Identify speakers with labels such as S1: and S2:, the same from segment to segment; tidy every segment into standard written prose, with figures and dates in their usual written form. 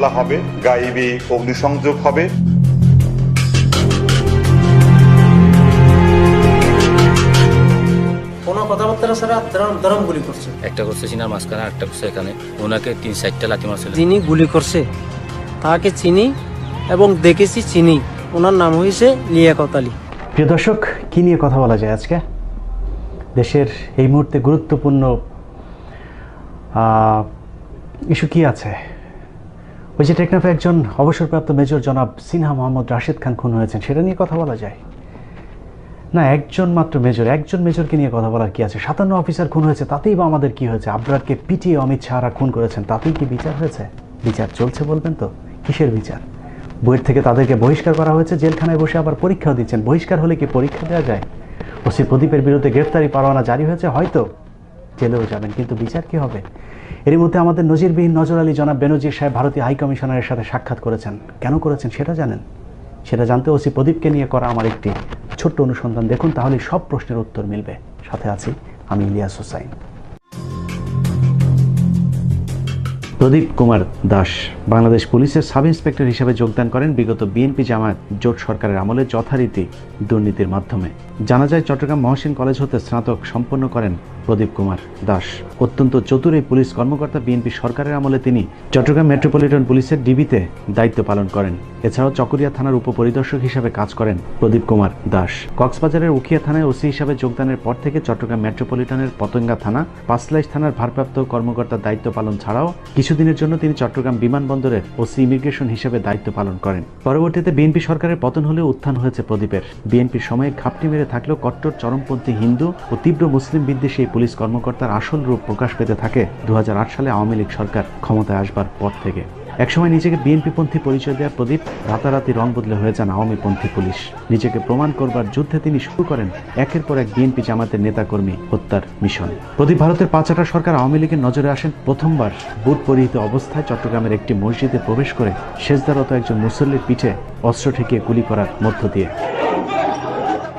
S1: মামলা হবে, গায়েবী অগ্নিসংযোগ হবে।
S2: কোনো কথাবার্তা ছাড়া দরম গুলি করছে।
S3: একটা করছে সিনার মাঝখানে, একটা করছে এখানে। ওনাকে 3-4টা লাথি মারছিল।
S2: যিনি গুলি করছে তাকে চিনি এবং দেখেছি চিনি। ওনার নাম হয়েছে লিয়াকত আলী।
S4: প্রিয় দর্শক, কী নিয়ে কথা বলা যায় আজকে? দেশের এই মুহূর্তে গুরুত্বপূর্ণ ইস্যু কি আছে? ওই যে টেকনাফে একজন অবসরপ্রাপ্ত মেজর জনাব সিনহা মোহাম্মদ রাশেদ খান খুন হয়েছেন, সেটা নিয়ে কথা বলা যায় না? একজন মাত্র মেজর, একজন মেজরকে নিয়ে কথা বলার কি আছে? 57 অফিসার খুন হয়েছে, তাতেই বা আমাদের কি হয়েছে? আবরারকে পিটিয়ে অমিত শাহরা খুন করেছেন, তাতেই কি বিচার হয়েছে? বিচার চলছে বলবেন তো? কিসের বিচার? বইয়ের থেকে তাদেরকে বহিষ্কার করা হয়েছে, জেলখানায় বসে আবার পরীক্ষাও দিচ্ছেন। বহিষ্কার হলে কি পরীক্ষা দেওয়া যায়? ওসি প্রদীপের বিরুদ্ধে গ্রেফতারি পরোয়ানা জারি হয়েছে, হয়তো জেলেও যাবেন, কিন্তু বিচার কি হবে? এর মধ্যে আমাদের নজিরবিহীন নজর আলী জনাব বেনজির সাহেব ভারতীয় হাই কমিশনারের সাথে সাক্ষাৎ করেছেন। কেন করেছেন সেটা জানেন? সেটা জানতে ওসি প্রদীপকে নিয়ে করা আমার একটি ছোট্ট অনুসন্ধান দেখুন, তাহলে সব প্রশ্নের উত্তর মিলবে। সাথে আছি আমি ইলিয়াস হোসাইন। প্রদীপ কুমার দাস বাংলাদেশ পুলিশের সাব ইন্সপেক্টর হিসেবে যোগদান করেন বিগত বিএনপি জামায়াত জোট সরকারের আমলে যথারীতি দুর্নীতির মাধ্যমে। জানা যায় চট্টগ্রাম মহসিন কলেজ হতে স্নাতক সম্পন্ন করেন প্রদীপ কুমার দাস। অত্যন্ত চতুর এই পুলিশ কর্মকর্তা বিএনপি সরকারের আমলে তিনি চট্টগ্রাম মেট্রোপলিটন পুলিশের ডিবিতে দায়িত্ব পালন করেন। এছাড়াও চকরিয়া থানার উপপরিদর্শক হিসেবে কাজ করেন প্রদীপ কুমার দাস। কক্সবাজারের উখিয়া থানায় ওসি হিসাবে যোগদানের পর থেকে চট্টগ্রাম মেট্রোপলিটনের পতেঙ্গা থানা, পাঁচলাইশ থানার ভারপ্রাপ্ত কর্মকর্তার দায়িত্ব পালন ছাড়াও কিছুদিনের জন্য তিনি চট্টগ্রাম বিমানবন্দরের ওসি ইমিগ্রেশন হিসেবে দায়িত্ব পালন করেন। পরবর্তীতে বিএনপি সরকারের পতন হলেও উত্থান হয়েছে প্রদীপের। বিএনপির সময়ে ঘাপটি মেরে থাকলেও কট্টর চরমপন্থী হিন্দু ও তীব্র মুসলিম বিদ্বেষী এই পুলিশ কর্মকর্তার আসল রূপ প্রকাশ পেতে থাকে 2008 সালে আওয়ামী লীগ সরকার ক্ষমতায় আসবার পর থেকে। একসময় নিজেকে বিএনপিপন্থী পরিচয় দেওয়া প্রদীপ রাতারাতি রং বদলে হয়ে যান আওয়ামীপন্থী পুলিশ। নিজেকে প্রমাণ করবার যুদ্ধে তিনি শুরু করেন একের পর এক বিএনপি জামাতের নেতাকর্মী হত্যার মিশন। প্রদীপ ভারতের পাঁচটা সরকার আওয়ামী লীগের নজরে আসেন প্রথমবার বুট পরিহিত অবস্থায় চট্টগ্রামের একটি মসজিদে প্রবেশ করে সেজদারত একজন মুসল্লির পিঠে অস্ত্র ঠেকিয়ে গুলি করার মধ্য দিয়ে।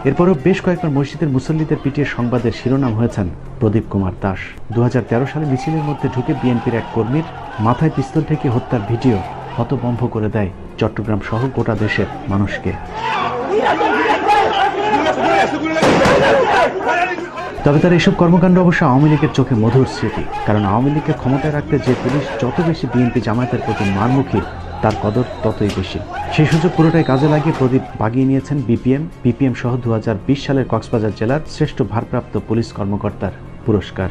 S4: এরপরও বেশ কয়েকবার মসজিদের মুসল্লিদের পিটিয়ে সংবাদের শিরোনাম হয়েছেন প্রদীপ কুমার দাস। 2013 সালে মিছিলের মধ্যে ঢুকে বিএনপির এক কর্মীর মাথায় পিস্তল ঠেকিয়ে হত্যার ভিডিও হতভম্ব করে দেয় চট্টগ্রাম সহ গোটা দেশের মানুষকে। তবে তার এসব কর্মকাণ্ড অবশ্য আওয়ামী লীগের চোখে মধুর স্মৃতি, কারণ আওয়ামী লীগকে ক্ষমতায় রাখতে যে পুলিশ যত বেশি বিএনপি জামায়াতের প্রতি মারমুখী, তার কদর ততই বেশি। সেই সুযোগ পুরোটাই কাজে লাগিয়ে প্রদীপ বাগিয়ে নিয়েছেন বিপিএম সহ 2020 সালের কক্সবাজার জেলার শ্রেষ্ঠ ভারপ্রাপ্ত পুলিশ কর্মকর্তার পুরস্কার।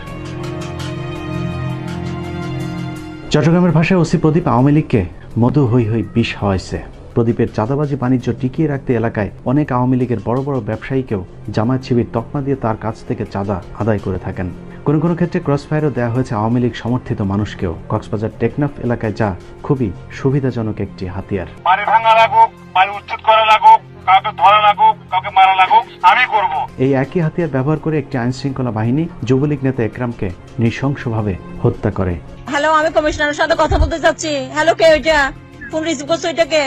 S4: চট্টগ্রামের ভাষায় ওসি প্রদীপ আওয়ামী লীগকে মধু হই হই বিষ হাওয়াইছে। প্রদীপের চাঁদাবাজি বাণিজ্য টিকিয়ে রাখতে এলাকায় অনেক আওয়ামী লীগের বড় বড় ব্যবসায়ীকেও জামায়াত শিবির তকমা দিয়ে তার কাছ থেকে চাঁদা আদায় করে থাকেন। কোনো কোনো ক্ষেত্রে ক্রসফায়ারও দেওয়া হয়েছে আওয়ামী লীগ সমর্থিত মানুষকেও। কক্সবাজার টেকনাফ এলাকায় যা খুবই সুবিধাজনক একটি হাতিয়ার।
S5: পানি ভাঙা লাগুক, পানি উচ্ছেদ করা লাগুক, কাউকে ধরা লাগুক, কাউকে মারা লাগুক, আমি করব।
S4: এই একই হাতিয়ার ব্যবহার করে একটি আইন শৃঙ্খলা বাহিনী যুবলীগ নেতা একরামকে নৃশংসভাবে হত্যা করে।
S6: হ্যালো, আমি কমিশনারের সাথে কথা বলতে চাচ্ছি। হ্যালো, কে ওইটা? ফোন রিসিভ করছো? ওইটা কে?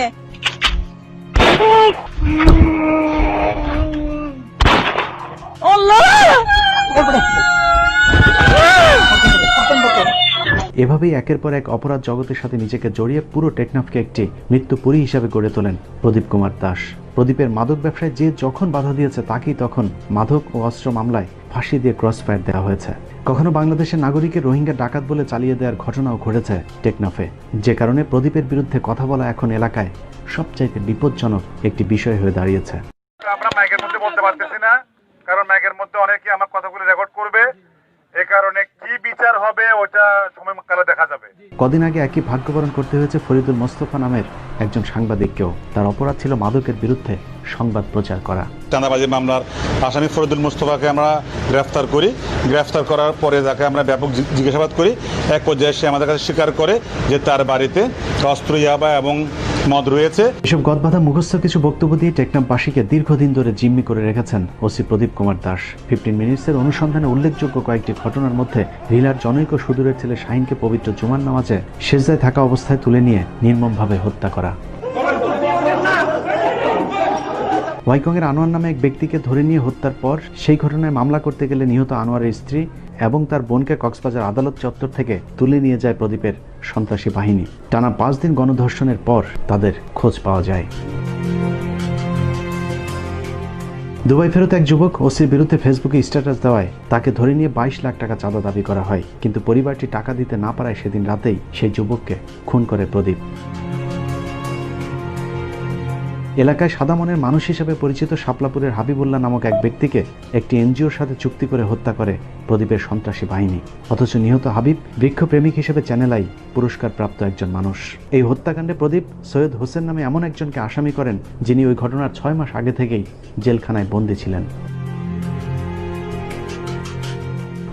S4: এভাবেই একের পর এক অপরাধ জগতের সাথে নিজেকে জড়িয়ে পুরো টেকনাফকে একটি মৃত্যুপুরী হিসাবে গড়ে তোলেন প্রদীপ কুমার দাস। প্রদীপের মাদক ব্যবসায় যে যখন বাধা দিয়েছে তাকেই তখন মাদক ও অস্ত্র মামলায় ফাঁসি দিয়ে ক্রসফায়ার দেওয়া হয়েছে। কখনো বাংলাদেশের নাগরিকের রোহিঙ্গা ডাকাত বলে চালিয়ে দেওয়ার ঘটনাও ঘটেছে টেকনাফে, যে কারণে প্রদীপের বিরুদ্ধে কথা বলা এখন এলাকায় সবচাইতে বিপজ্জনক একটি বিষয় হয়ে দাঁড়িয়েছে।
S5: আমরা মাইকের মধ্যে বলতে পারতেছি না, কারণ মাইকের মধ্যে অনেকে আমার কথাগুলো রেকর্ড করবে। এই কারণে কি বিচার হবে ওটা সময়কালে দেখা যাবে।
S4: কদিন আগে একই ভাগ্যবরণ করতে হয়েছে ফরিদুল মোস্তফা নামের একজন সাংবাদিককেও। তার অপরাধ ছিল মাদকের বিরুদ্ধে সংবাদ প্রচার করা।
S1: চাঁদাবাজি মামলার আসামি ফরিদুল মোস্তফাকে আমরা গ্রেফতার করি। গ্রেফতার করার পরে তাকে আমরা ব্যাপক জিজ্ঞাসাবাদ করি। এক পর্যায়ে সে আমাদের কাছে স্বীকার করে যে তার বাড়িতে অস্ত্র, ইয়াবা এবং মদ রয়েছে। এসব গদবাধা মুখস্থ কিছু বক্তব্য দিয়ে টেকনাফবাসীকে দীর্ঘদিন ধরে জিম্মি করে রেখেছেন ওসি প্রদীপ কুমার দাস। 15 মিনিটসের অনুসন্ধানে উল্লেখযোগ্য কয়েকটি ঘটনার মধ্যে রিলার জনৈক সুদূরের ছেলে শাহিনকে পবিত্র জুমার নামাজে সেজদায় থাকা অবস্থায় তুলে নিয়ে নির্মমভাবে হত্যা করা।
S4: ওয়াইকংয়ের আনোয়ার নামে এক ব্যক্তিকে ধরে নিয়ে হত্যার পর সেই ঘটনায় মামলা করতে গেলে নিহত আনোয়ারের স্ত্রী এবং তার বোনকে কক্সবাজার আদালত চত্বর থেকে তুলে নিয়ে যায় প্রদীপের সন্ত্রাসী বাহিনী। টানা 5 দিন গণধর্ষণের পর তাদের খোঁজ পাওয়া যায়। দুবাই ফেরত এক যুবক ওসির বিরুদ্ধে ফেসবুকে স্ট্যাটাস দেওয়ায় তাকে ধরে নিয়ে 22 লাখ টাকা চাঁদা দাবি করা হয়, কিন্তু পরিবারটি টাকা দিতে না পারায় সেদিন রাতেই সেই যুবককে খুন করে প্রদীপ। এলাকায় সাদা মনের মানুষ হিসেবে পরিচিত শাপলাপুরের হাবিবুল্লাহ নামক এক ব্যক্তিকে একটি এনজিওর সাথে চুক্তি করে হত্যা করে প্রদীপের সন্ত্রাসী বাহিনী। অথচ নিহত হাবিব বৃক্ষপ্রেমিক হিসেবে চ্যানেল আই পুরস্কার প্রাপ্ত একজন মানুষ। এই হত্যাকাণ্ডে প্রদীপ সৈয়দ হোসেন নামে এমন একজনকে আসামি করেন যিনি ওই ঘটনার 6 মাস আগে থেকেই জেলখানায় বন্দী ছিলেন।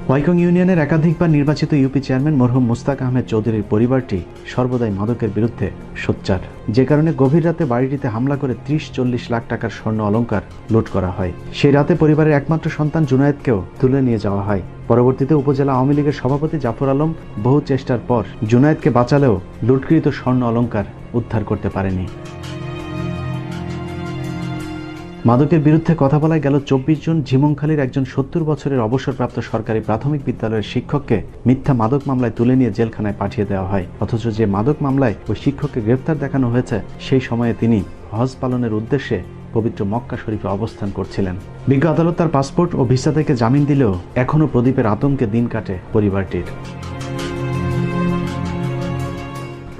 S4: ওয়াইকং ইউনিয়নের একাধিকবার নির্বাচিত ইউপি চেয়ারম্যান মরহুম মুস্তাক আহমেদ চৌধুরীর পরিবারটি সর্বদাই মাদকের বিরুদ্ধে সোচ্চার, যে কারণে গভীর রাতে বাড়িটিতে হামলা করে 30-40 লাখ টাকার স্বর্ণ অলংকার লুট করা হয়। সেই রাতে পরিবারের একমাত্র সন্তান জুনায়েদকেও তুলে নিয়ে যাওয়া হয়। পরবর্তীতে উপজেলা আওয়ামী লীগের সভাপতি জাফর আলম বহু চেষ্টার পর জুনায়েদকে বাঁচালেও লুটকৃত স্বর্ণ অলংকার উদ্ধার করতে পারেনি। মাদকের বিরুদ্ধে কথা বলায় গেল 24 জুন ঝিমংখালীর একজন 70 বছরের অবসরপ্রাপ্ত সরকারি প্রাথমিক বিদ্যালয়ের শিক্ষককে মিথ্যা মাদক মামলায় তুলে নিয়ে জেলখানায় পাঠিয়ে দেওয়া হয়। অথচ যে মাদক মামলায় ওই শিক্ষককে গ্রেফতার দেখানো হয়েছে সেই সময়ে তিনি হজ পালনের উদ্দেশ্যে পবিত্র মক্কা শরীফে অবস্থান করছিলেন। বিজ্ঞ আদালত তার পাসপোর্ট ও ভিসা থেকে জামিন দিলেও এখনও প্রদীপের আতঙ্কে দিন কাটে পরিবারটির।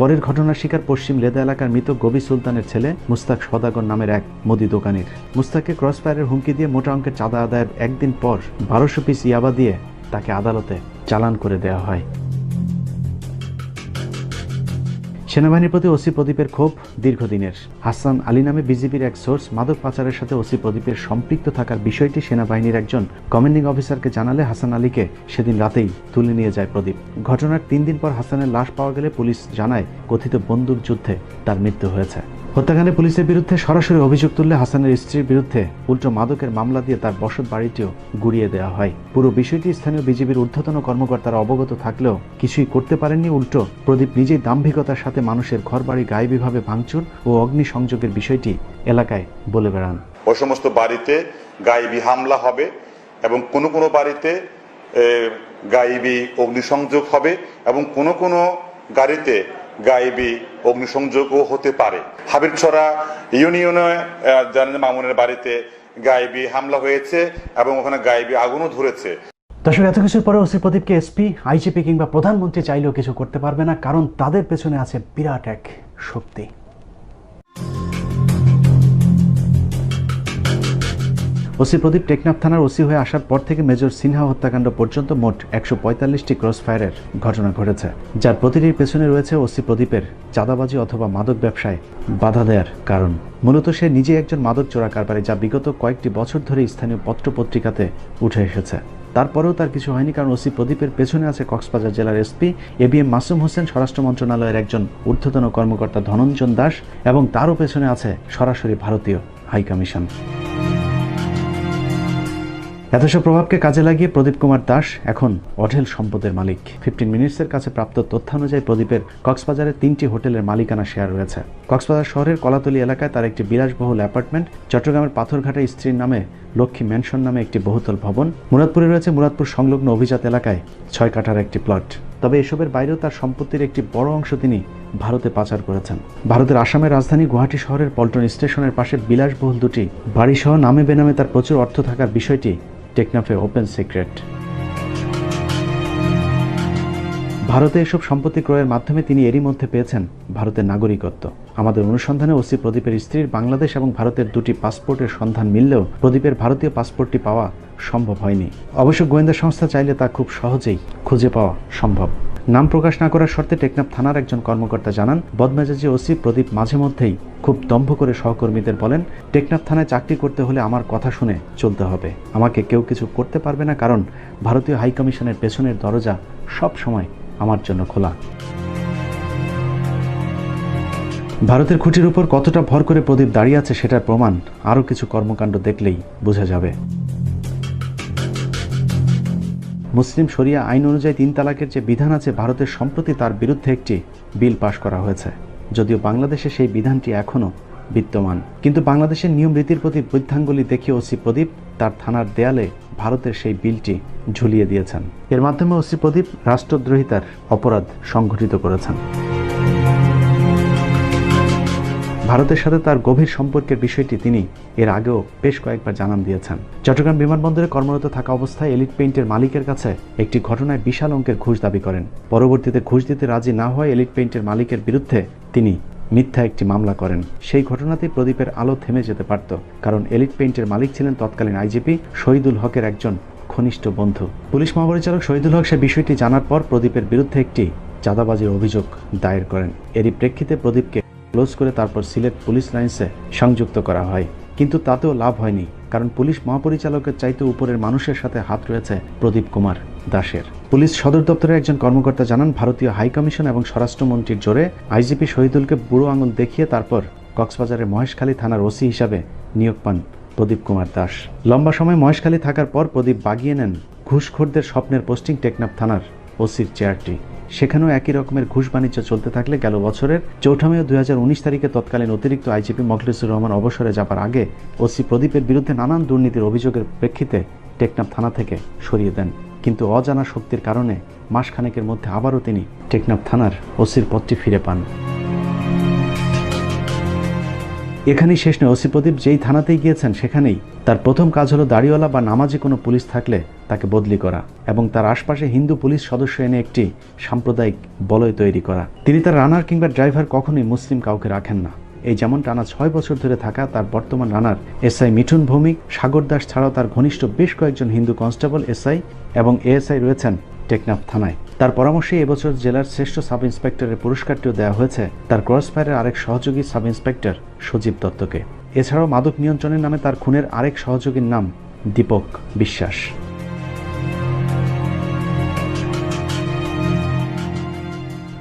S4: পরের ঘটনার শিকার পশ্চিম লেদা এলাকার মৃত গবি সুলতানের ছেলে মুস্তাক সদাগর নামের এক মুদি দোকানির। মুস্তাককে ক্রসফায়ারের হুমকি দিয়ে মোটা অঙ্কের চাঁদা আদায়ের একদিন পর 1200 পিস ইয়াবা দিয়ে তাকে আদালতে চালান করে দেওয়া হয়। সেনাবাহিনীর প্রতি ওসি প্রদীপের ক্ষোভ দীর্ঘদিনের। হাসান আলী নামে বিজিবির এক সোর্স মাদক পাচারের সাথে ওসি প্রদীপের সম্পৃক্ত থাকার বিষয়টি সেনাবাহিনীর একজন কমান্ডিং অফিসারকে জানালে হাসান আলীকে সেদিন রাতেই তুলে নিয়ে যায় প্রদীপ। ঘটনার 3 দিন পর হাসানের লাশ পাওয়া গেলে পুলিশ জানায় কথিত বন্দুক যুদ্ধে তার মৃত্যু হয়েছে। হত্যাকাণ্ডে পুলিশের বিরুদ্ধে সরাসরি অভিযোগ তুললে হাসানের স্ত্রীর বিরুদ্ধে উল্টো মাদকের মামলা দিয়ে তার বসত বাড়িটিও গুড়িয়ে দেওয়া হয়। পুরো বিষয়টি স্থানীয় বিজিবির ঊর্ধ্বতন কর্মকর্তারা অবগত থাকলেও কিছুই করতে পারেননি। উল্টো প্রদীপ নিজেই দাম্ভিকতার সাথে মানুষের ঘরবাড়ি গায়েবীভাবে ভাঙচুর ও অগ্নিসংযোগের বিষয়টি এলাকায় বলে বেড়ান।
S5: ওই সমস্ত বাড়িতে গায়েবী হামলা হবে এবং কোনো কোনো বাড়িতে গায়েবী অগ্নিসংযোগ হবে এবং কোনো কোনো গাড়িতে গায়েবী অগ্নিসংযোগও হতে পারে। হাবিবছড়া ইউনিয়নে জানেন মামুনের বাড়িতে গায়েবী হামলা হয়েছে এবং ওখানে গায়েবী আগুনও ধরেছে।
S4: দর্শক, এত কিছুর পরে ওসি প্রদীপকে এসপি, আইজিপি কিংবা প্রধানমন্ত্রী চাইলেও কিছু করতে পারবে না, কারণ তাদের পেছনে আছে বিরাট এক শক্তি। ওসি প্রদীপ টেকনাফ থানার ওসি হয়ে আসার পর থেকে মেজর সিনহা হত্যাকাণ্ড পর্যন্ত মোট 145টি ক্রসফায়ারের ঘটনা ঘটেছে, যার প্রতিটির পেছনে রয়েছে ওসি প্রদীপের চাঁদাবাজি অথবা মাদক ব্যবসায় বাধা দেওয়ার কারণ। মূলত সে নিজে একজন মাদক চোরা কারবারি, যা বিগত কয়েকটি বছর ধরে স্থানীয় পত্রপত্রিকাতে উঠে এসেছে। তারপরেও তার কিছু হয়নি, কারণ ওসি প্রদীপের পেছনে আছে কক্সবাজার জেলার এসপি এবিএম মাসুম হোসেন, স্বরাষ্ট্র মন্ত্রণালয়ের একজন ঊর্ধ্বতন কর্মকর্তা ধনঞ্জন দাস, এবং তারও পেছনে আছে সরাসরি ভারতীয় হাইকমিশন। এতসব প্রভাবকে কাজে লাগিয়ে প্রদীপ কুমার দাস এখন অঢেল সম্পদের মালিক। 15 মিনিটসের কাছে প্রাপ্ত তথ্যানুযায়ী প্রদীপের কক্সবাজারের 3টি হোটেলের মালিকানা শেয়ার রয়েছে। কক্সবাজার শহরের কলাতলী এলাকায় তার একটি বিলাসবহুল অ্যাপার্টমেন্ট, চট্টগ্রামের পাথরঘাটায় স্ত্রীর নামে লক্ষ্মী ম্যানশন নামে একটি বহুতল ভবন, মুরাদপুরে রয়েছে মুরাদপুর সংলগ্ন অভিজাত এলাকায় 6 কাঠার একটি প্লট। তবে এসবের বাইরেও তার সম্পত্তির একটি বড় অংশ তিনি ভারতে পাচার করেছেন। ভারতের আসামের রাজধানী গুয়াহাটি শহরের পল্টন স্টেশনের পাশে বিলাসবহুল দুটি বাড়িসহ নামে বেনামে তার প্রচুর অর্থ থাকার বিষয়টি টেকনাফে ওপেন সিক্রেট। ভারতে এসব সম্পত্তি ক্রয়ের মাধ্যমে তিনি এরই মধ্যে পেয়েছেন ভারতের নাগরিকত্ব। আমাদের অনুসন্ধানে ওসি প্রদীপের স্ত্রীর বাংলাদেশ এবং ভারতের 2টি পাসপোর্টের সন্ধান মিললেও প্রদীপের ভারতীয় পাসপোর্টটি পাওয়া সম্ভব হয়নি। অবশ্য গোয়েন্দা সংস্থা চাইলে তা খুব সহজেই খুঁজে পাওয়া সম্ভব। নাম প্রকাশ না করার শর্তে টেকনাফ থানার একজন কর্মকর্তা জানান, বদমেজাজি ওসি প্রদীপ মাঝে মধ্যেই খুব দম্ভ করে সহকর্মীদের বলেন, টেকনাফ থানায় চাকরি করতে হলে আমার কথা শুনে চলতে হবে, আমাকে কেউ কিছু করতে পারবে না, কারণ ভারতীয় হাইকমিশনের পেছনের দরজা সব সময় আমার জন্য খোলা। ভারতের খুঁটির উপর কতটা ভর করে প্রদীপ দাঁড়িয়ে আছে সেটার প্রমাণ আরও কিছু কর্মকাণ্ড দেখলেই বোঝা যাবে। মুসলিম শরিয়া আইন অনুযায়ী 3 তালাকের যে বিধান আছে, ভারতের সম্প্রতি তার বিরুদ্ধে একটি বিল পাশ করা হয়েছে, যদিও বাংলাদেশে সেই বিধানটি এখনও বিদ্যমান। কিন্তু বাংলাদেশের নিয়ম রীতির প্রতি বৃদ্ধাঙ্গুলি দেখিয়ে ওসি প্রদীপ তার থানার দেয়ালে ভারতের সেই বিলটি ঝুলিয়ে দিয়েছেন। এর মাধ্যমে ওসি প্রদীপ রাষ্ট্রদ্রোহিতার অপরাধ সংঘটিত করেছেন। ভারতের সাথে তার গভীর সম্পর্কের বিষয়টি তিনি এর আগেও বেশ কয়েকবার জানান দিয়েছেন। চট্টগ্রাম বিমানবন্দরে কর্মরত থাকা অবস্থায় এলিট পেইন্টের মালিকের কাছে একটি ঘটনায় বিশাল অঙ্কের ঘুষ দাবি করেন। পরবর্তীতে ঘুষ দিতে রাজি না হওয়ায় এলিট পেইন্টের মালিকের বিরুদ্ধে তিনি মিথ্যা একটি মামলা করেন। সেই ঘটনাতেই প্রদীপের আলো থেমে যেতে পারত, কারণ এলিট পেইন্টের মালিক ছিলেন তৎকালীন আইজিপি শহীদুল হকের একজন ঘনিষ্ঠ বন্ধু। পুলিশ মহাপরিচালক শহীদুল হক সে বিষয়টি জানার পর প্রদীপের বিরুদ্ধে একটি চাঁদাবাজির অভিযোগ দায়ের করেন। এরই প্রেক্ষিতে প্রদীপকে ক্লোজ করে তারপর সিলেট পুলিশ লাইন্সে সংযুক্ত করা হয়। কিন্তু তাতেও লাভ হয়নি, কারণ পুলিশ মহাপরিচালকের চাইতে উপরের মানুষের সাথে হাত রয়েছে প্রদীপ কুমার দাসের। পুলিশ সদর দপ্তরের একজন কর্মকর্তা জানান, ভারতীয় হাইকমিশন এবং স্বরাষ্ট্রমন্ত্রীর জোরে আইজিপি শহীদুলকে বুড়ো আঙুল দেখিয়ে তারপর কক্সবাজারের মহেশখালী থানার ওসি হিসাবে নিয়োগ পান প্রদীপ কুমার দাস। লম্বা সময় মহেশখালী থাকার পর প্রদীপ বাগিয়ে নেন ঘুষখোরদের স্বপ্নের পোস্টিং টেকনাফ থানার ওসির চেয়ারটি। সেখানেও একই রকমের ঘুষ বাণিজ্য চলতে থাকলে গেল বছরের 4 মে 2019 তারিখে তৎকালীন অতিরিক্ত আইজিপি মখলেসুর রহমান অবসরে যাবার আগে ওসি প্রদীপের বিরুদ্ধে নানান দুর্নীতির অভিযোগের প্রেক্ষিতে টেকনাফ থানা থেকে সরিয়ে দেন। কিন্তু অজানা শক্তির কারণে মাসখানেকের মধ্যে আবারও তিনি টেকনাফ থানার ওসির পদটি ফিরে পান। এখানেই শেষ নয়, ওসি প্রদীপ যেই থানাতেই গিয়েছেন সেখানেই তার প্রথম কাজ হলো দাড়িওয়ালা বা নামাজি কোনো পুলিশ থাকলে তাকে বদলি করা এবং তার আশপাশে হিন্দু পুলিশ সদস্য এনে একটি সাম্প্রদায়িক বলয় তৈরি করা। তিনি তার রানার কিংবা ড্রাইভার কখনোই মুসলিম কাউকে রাখেন না। এই যেমন টানা 6 বছর ধরে থাকা তার বর্তমান রানার এসআই মিঠুন ভৌমিক, সাগর দাস ছাড়াও তার ঘনিষ্ঠ বেশ কয়েকজন হিন্দু কনস্টেবল, এসআই এবং এএসআই রয়েছেন টেকনাফ থানায়। তার পরামর্শে এবছর জেলার শ্রেষ্ঠ সাব ইন্সপেক্টরের পুরস্কারটিও দেওয়া হয়েছে তার ক্রসফায়ারের আরেক সহযোগী সাব ইন্সপেক্টর সজীব দত্তকে। এছাড়াও মাদক নিয়ন্ত্রণের নামে তার খুনের আরেক সহযোগীর নাম দীপক বিশ্বাস।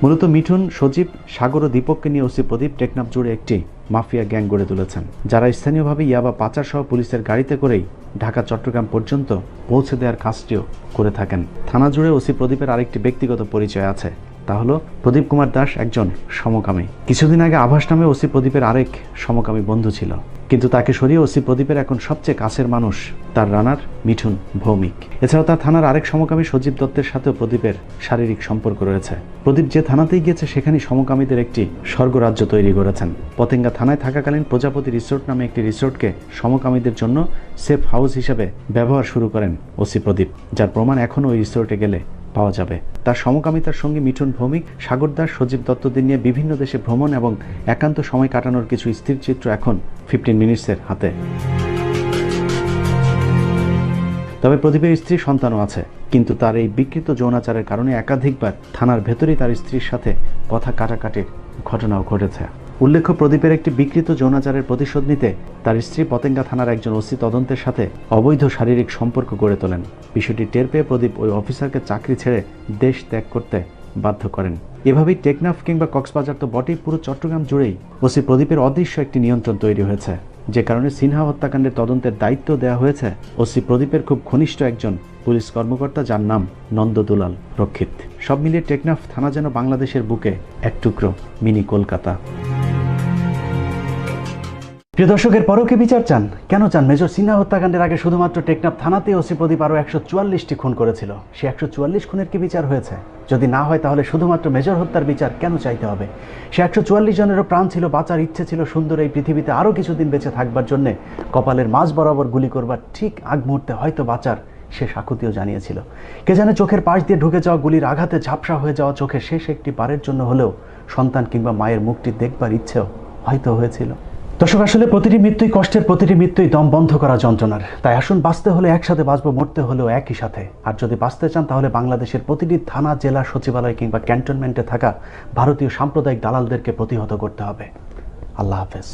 S4: মূলত মিঠুন, সজীব, সাগর ও দীপককে নিয়ে ওসি প্রদীপ টেকনাফ জুড়ে একটি মাফিয়া গ্যাং গড়ে তুলেছেন, যারা স্থানীয়ভাবে ইয়াবা পাচার সহ পুলিশের গাড়িতে করেই ঢাকা চট্টগ্রাম পর্যন্ত পৌঁছে দেওয়ার কাজটিও করে থাকেন। থানা জুড়ে ওসি প্রদীপের আরেকটি ব্যক্তিগত পরিচয় আছে, তা হলো প্রদীপ কুমার দাস একজন সমকামী। কিছুদিন আগে আভাস নামে ওসি প্রদীপের আরেক সমকামী বন্ধু ছিল, কিন্তু তাকে সরিয়ে ওসি প্রদীপের এখন সবচেয়ে কাছের মানুষ তার রানার মিঠুন ভৌমিক। এছাড়াও তার থানার আরেক সমকামী সজীব দত্তের সাথেও প্রদীপের শারীরিক সম্পর্ক রয়েছে। প্রদীপ যে থানাতেই গিয়েছে সেখানেই সমকামীদের একটি স্বর্গরাজ্য তৈরি করেছেন। পতেঙ্গা থানায় থাকাকালীন প্রজাপতি রিসোর্ট নামে একটি রিসোর্টকে সমকামীদের জন্য সেফ হাউস হিসেবে ব্যবহার শুরু করেন ওসি প্রদীপ, যার প্রমাণ এখনও ওই রিসোর্টে গেলে পাওয়া যাবে। তার সমকামিতার সঙ্গে মিঠুন ভৌমিক, সাগর দাস, সজীব দত্তদের নিয়ে বিভিন্ন দেশে ভ্রমণ এবং একান্ত সময় কাটানোর কিছু স্থির চিত্র এখন 15 মিনিটসের হাতে। তবে প্রদীপের স্ত্রী সন্তানও আছে, কিন্তু তার এই বিকৃত যৌনাচারের কারণে একাধিকবার থানার ভেতরেই তার স্ত্রীর সাথে কথা কাটাকাটির ঘটনাও ঘটেছে। উল্লেখ্য, প্রদীপের একটি বিকৃত যৌনাচারের প্রতিশোধ নিতে তার স্ত্রী পতেঙ্গা থানার একজন ওসি তদন্তের সাথে অবৈধ শারীরিক সম্পর্ক গড়ে তোলেন। বিষয়টি টের পেয়ে প্রদীপ ওই অফিসারকে চাকরি ছেড়ে দেশ ত্যাগ করতে বাধ্য করেন। এভাবেই টেকনাফ কিংবা কক্সবাজার তো বটেই, পুরো চট্টগ্রাম জুড়েই ওসি প্রদীপের অদৃশ্য একটি নিয়ন্ত্রণ তৈরি হয়েছে, যে কারণে সিনহা হত্যাকাণ্ডের তদন্তের দায়িত্ব দেওয়া হয়েছে ওসি প্রদীপের খুব ঘনিষ্ঠ একজন পুলিশ কর্মকর্তা, যার নাম নন্দদুলাল রক্ষিত। সব মিলিয়ে টেকনাফ থানা যেন বাংলাদেশের বুকে এক টুকরো মিনি কলকাতা। প্রিয় দর্শকের পরকে বিচার চান? কেন চান? মেজর সিনহা হত্যাকাণ্ডের আগে শুধুমাত্র টেকনাফ থানাতে ওসি প্রদীপ আরও 144টি খুন করেছিল। সে 144 খুনের কি বিচার হয়েছে? যদি না হয় তাহলে শুধুমাত্র মেজর হত্যার বিচার কেন চাইতে হবে? সে 144 জনেরও প্রাণ ছিল, বাঁচার ইচ্ছে ছিল, সুন্দর এই পৃথিবীতে আরও কিছুদিন বেঁচে থাকবার জন্যে কপালের মাঝ বরাবর গুলি করবার ঠিক আগ মুহূর্তে হয়তো বাঁচার সে সাকুতিও জানিয়েছিল। কে জানে চোখের পাশ দিয়ে ঢুকে যাওয়া গুলির আঘাতে ঝাপসা হয়ে যাওয়া চোখের শেষ একটি বারের জন্য হলেও সন্তান কিংবা মায়ের মুখটি দেখবার ইচ্ছেও হয়তো হয়েছিল। দর্শক, আসলে প্রতিটি মৃত্যুই কষ্টের, প্রতিটি মৃত্যুই দম বন্ধ করা যন্ত্রণার। তাই আসুন, বাঁচতে হলে একসাথে বাঁচবো, মরতে হলেও একই সাথে। আর যদি বাঁচতে চান তাহলে বাংলাদেশের প্রতিটি থানা, জেলা, সচিবালয় কিংবা ক্যান্টনমেন্টে থাকা ভারতীয় সাম্প্রদায়িক দালালদেরকে প্রতিহত করতে হবে। আল্লাহ হাফেজ।